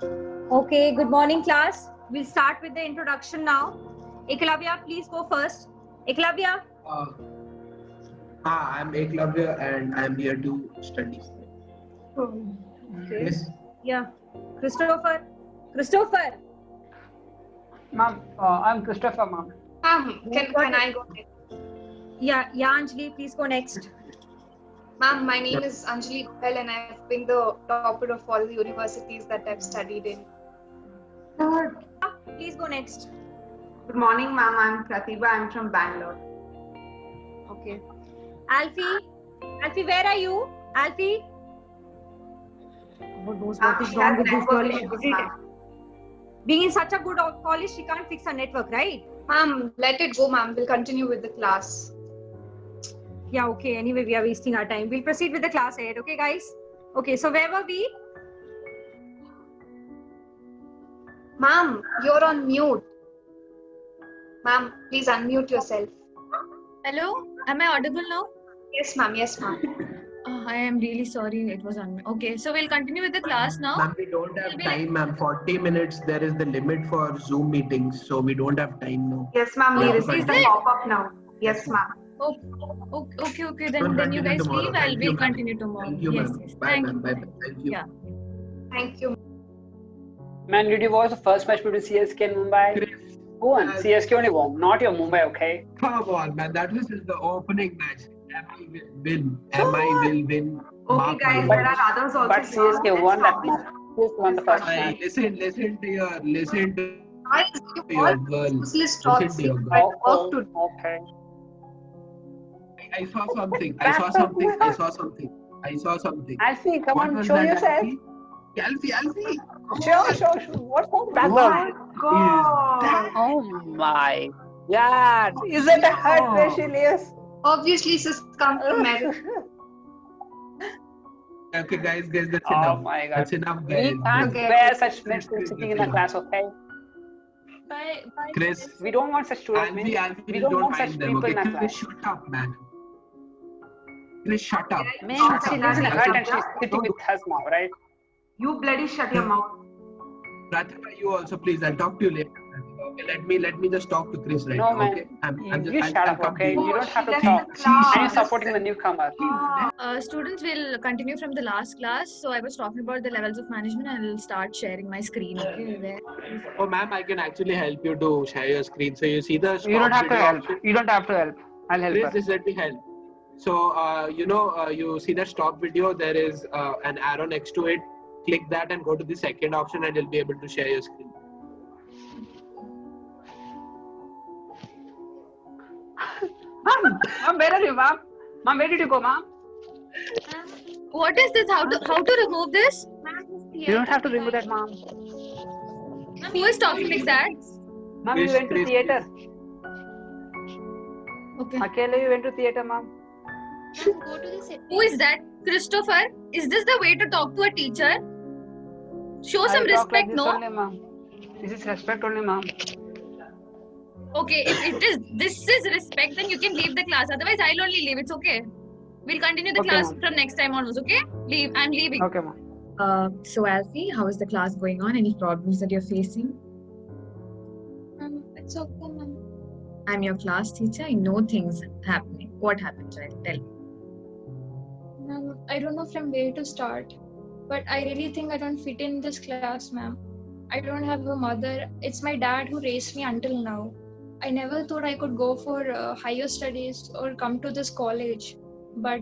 Okay, good morning, class. We'll start with the introduction now. Eklavya, please go first. Eklavya. I'm Eklavya and I'm here to study. Okay. Yes. Yeah. Christopher. Christopher. Ma'am, I'm Christopher, ma'am. Can I go next? Yeah, Anjali, please go next. Ma'am, my name is Anjali Goel and I've been the topper of all the universities that I've studied in. Please go next. Good morning, ma'am. I'm Pratibha. I'm from Bangalore. Okay. Alfie. Alfie, where are you? Alfie? God knows what is She wrong has with this network girl. issues, ma'am. Being in such a good college, she can't fix her network, right? Ma'am, let it go, ma'am. We'll continue with the class. Yeah, okay. Anyway, we are wasting our time. We'll proceed with the class ahead. Okay, guys? Okay, so where were we? Ma'am, you're on mute. Ma'am, please unmute yourself. Hello, am I audible now? Yes, ma'am. Yes, ma'am. I am really sorry, it was on. Okay, so we'll continue with the class now. Ma'am, we don't have time, ma'am. 40 minutes, there is the limit for Zoom meetings, so we don't have time now. Yes, ma'am. We Yeah, received the is it? pop-up now. Yes, ma'am. Okay. Don't Then you continue guys tomorrow. leave. Thank you, We'll ma'am. continue tomorrow. Thank you, Yes. ma'am. Bye, Thank ma'am. you. Bye. Thank you. Yeah. Thank you. Man, did you watch the first match between CSK and Mumbai? Chris, Go on, CSK only won, not your Mumbai, okay? come on, man. That was just the opening match. MI will win. MI will win. Okay, Mark guys. my There words. are others also. But CSK won that match. CSK won the first Hey, match. listen to Guys, you your all girl. useless Listen talks. to your You girl. have work to do. Okay. I saw something. I saw something. I saw something. I saw something. Alfie, come What on, was show that, yourself. Alfie? Alfie. Show. What's on Oh background? my God. Oh my God. Is that a hurt where she lives? Obviously, sis come from Merit. Okay, guys, that's Oh enough. my God. That's enough, guys. We can't Okay. bear such mates sitting in the class, okay? Bye. Chris, We don't want such students. Alfie, We don't want such mind them. people Okay, in our Chris, class. shut up, man. Chris, shut up. Man, Shut she up. lives in a hut and Alfie, she's sitting with us now, right? You bloody shut your mouth. Pratibha, you also, please. I'll talk to you later. Okay, let me just talk to Chris right No, now. man. Okay, You shut up, come to okay? you. You don't have to She talk. left the class. And you're supporting the newcomer. Students will continue from the last class. So I was talking about the levels of management and I'll start sharing my screen. Okay, where? Oh, ma'am, I can actually help you to share your screen. So you see the stop You don't have to video help. option? You don't have to help. I'll help Chris, her. just let me help. So, you see that stop video, there is an arrow next to it. Click that and go to the second option and you'll be able to share your screen. Mom, where are you, mom? Mom, where did you go, mom? What is this? How to remove this? You don't have to remove that, mom. Who is talking like that? Mom, you went to theater. Okay. Akela, you went to theater, mom. Who is that? Christopher? Is this the way to talk to a teacher? Show some I talk like respect, this no? only, mom. This is respect only, mom. Okay, if this is respect, then you can leave the class. Otherwise, I'll only leave. It's okay. We'll continue the Okay, class ma'am. from next time onwards. Okay? Leave. I'm leaving. Okay, mom. So Alfie, how is the class going on? Any problems that you're facing? It's okay, ma'am. I'm your class teacher. I know things happening. What happened, child? Tell me. Ma'am, I don't know from where to start, but I really think I don't fit in this class, ma'am. I don't have a mother. It's my dad who raised me until now. I never thought I could go for higher studies or come to this college, but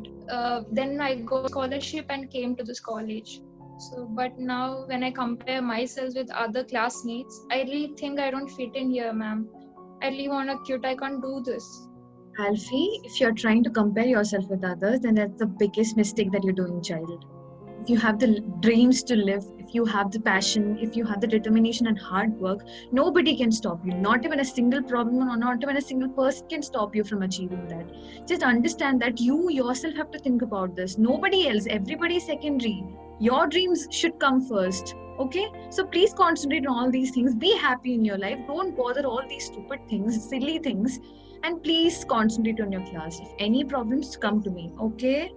then I got scholarship and came to this college. So, but now when I compare myself with other classmates, I really think I don't fit in here, ma'am. I really want to quit. I can't do this. Alfie, if you're trying to compare yourself with others, then that's the biggest mistake that you're doing, child. If you have the dreams to live, if you have the passion, if you have the determination and hard work, nobody can stop you. Not even a single problem or not even a single person can stop you from achieving that. Just understand that you yourself have to think about this. Nobody else, everybody is secondary. Your dreams should come first. Okay? So please concentrate on all these things. Be happy in your life. Don't bother all these stupid things, silly things. And please concentrate on your class. If any problems, come to me. Okay?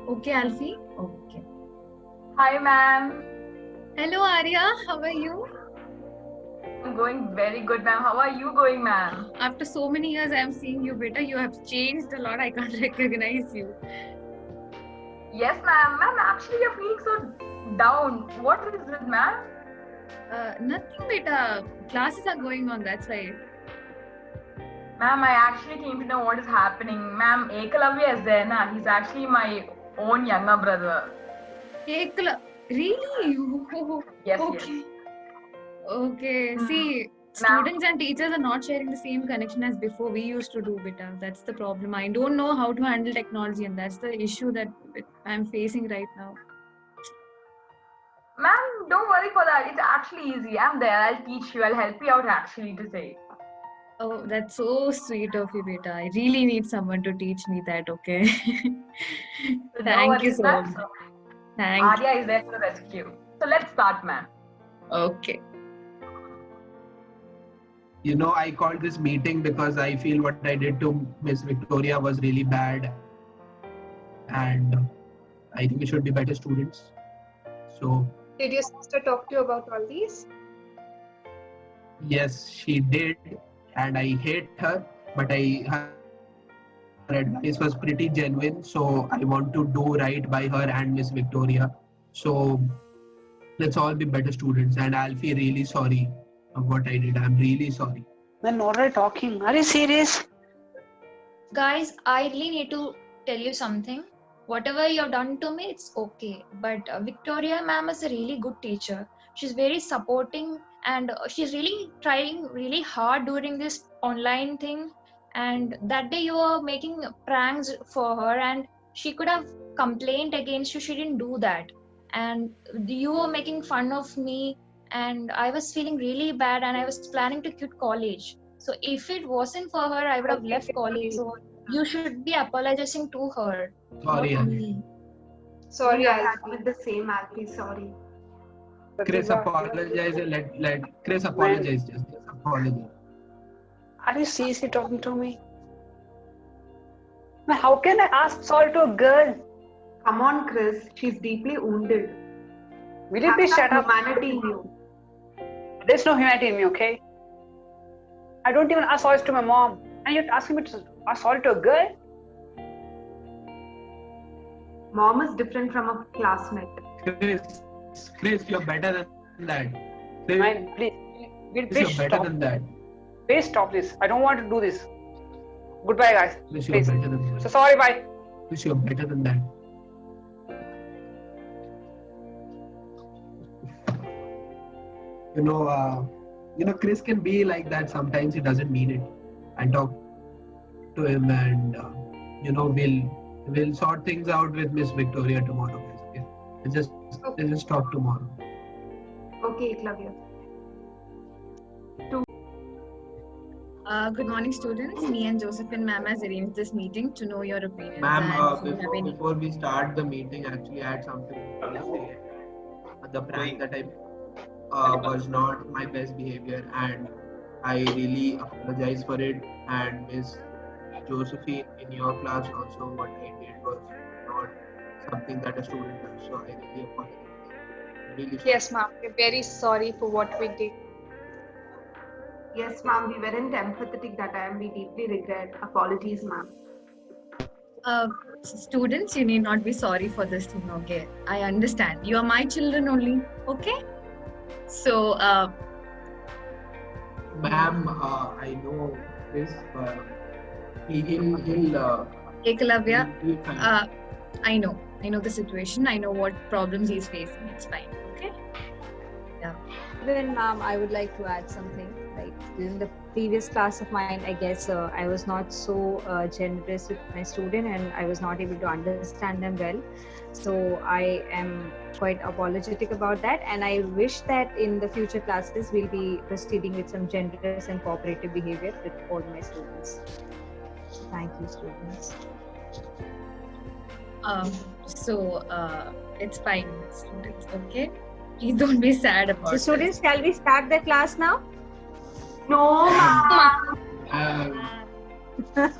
Okay, Alfie? Okay. Hi, ma'am. Hello Arya, how are you? I'm going very good, ma'am. How are you going, ma'am? After so many years, I am seeing you better. You have changed a lot. I can't recognize you. Yes, ma'am. Ma'am, actually, you're feeling so down. What is it, ma'am? Nothing beta. Classes are going on, that's why. Ma'am, I actually came to know what is happening. Ma'am, Ekalavya is there, na? He's actually my own younger brother. Ekla, really? Oh, Yes, okay. yes. Okay. See, Now- students and teachers are not sharing the same connection as before we used to do, beta. That's the problem. I don't know how to handle technology, and that's the issue that I'm facing right now. Ma'am, don't worry for that. It's actually easy. I'm there. I'll teach you. I'll help you out actually to say. Oh, that's so sweet of you, beta. I really need someone to teach me that, okay? So no Thank you worries, so ma'am. much. Thank you. Arya is there for the rescue. So let's start, ma'am. Okay. You know, I called this meeting because I feel what I did to Miss Victoria was really bad. And I think we should be better students. So, Did your sister talk to you about all these? yes, she did. And I hate her, but her advice was pretty genuine. So, I want to do right by her and Miss Victoria. So, let's all be better students. And I'll feel really sorry of what I did. I'm really sorry. When Nora talking, are you serious? Guys, I really need to tell you something. Whatever you've done to me, it's okay. But Victoria ma'am is a really good teacher. She's very supporting and she's really trying really hard during this online thing. And that day you were making pranks for her and she could have complained against you. She didn't do that. And you were making fun of me and I was feeling really bad and I was planning to quit college. So if it wasn't for her, I would have left college. So you should be apologizing to her. Sorry, Not Alfie. me. Sorry, Yeah, Alfie. with the same Alfie, sorry. Chris, apologize. Let Chris apologize. Just apologize. Are you seriously talking to me? Man, how can I ask sorry to a girl? Come on, Chris. She's deeply wounded. Will you Have please some shut up? humanity in you. There's no humanity in me, okay? I don't even ask sorry to my mom. And you're asking me to ask sorry to a girl? Mom is different from a classmate. Chris, you're better than that. Chris, Man, please. Please you're better stop. than that. Please stop this. I don't want to do this. Goodbye, guys. Chris, you're Please. better than that. So sorry, bye. Chris, you're better than that. You know, Chris can be like that. Sometimes he doesn't mean it. I talk to him, and we'll sort things out with Miss Victoria tomorrow. Okay? Let's just talk tomorrow. Okay, Eklavya. Good morning, students. Me and Josephine ma'am has arranged this meeting to know your opinions. Ma'am, and if you have any- before we start the meeting, actually, I had something to say. The prank that I was not my best behavior, and I really apologize for it. And Miss Josephine, in your class also, what I did was not something that a student does. So I really apologize. Really sorry. Yes, ma'am. We're very sorry for what we did. Yes, ma'am. We weren't empathetic that time. We deeply regret. Apologies, ma'am. Students, you need not be sorry for this thing, okay? I understand. You are my children only, okay? So, Ma'am, I know this. He'll Ekalavya, he'll find- I know the situation. I know what problems he's facing. It's fine, okay? Then, ma'am, I would like to add something. Like in the previous class of mine, I guess I was not so generous with my student, and I was not able to understand them well. So I am quite apologetic about that, and I wish that in the future classes we'll be proceeding with some generous and cooperative behavior with all my students. Thank you, students. It's fine, students, okay? Please don't be sad about So, it. students, shall we start the class now? No, ma'am. Um,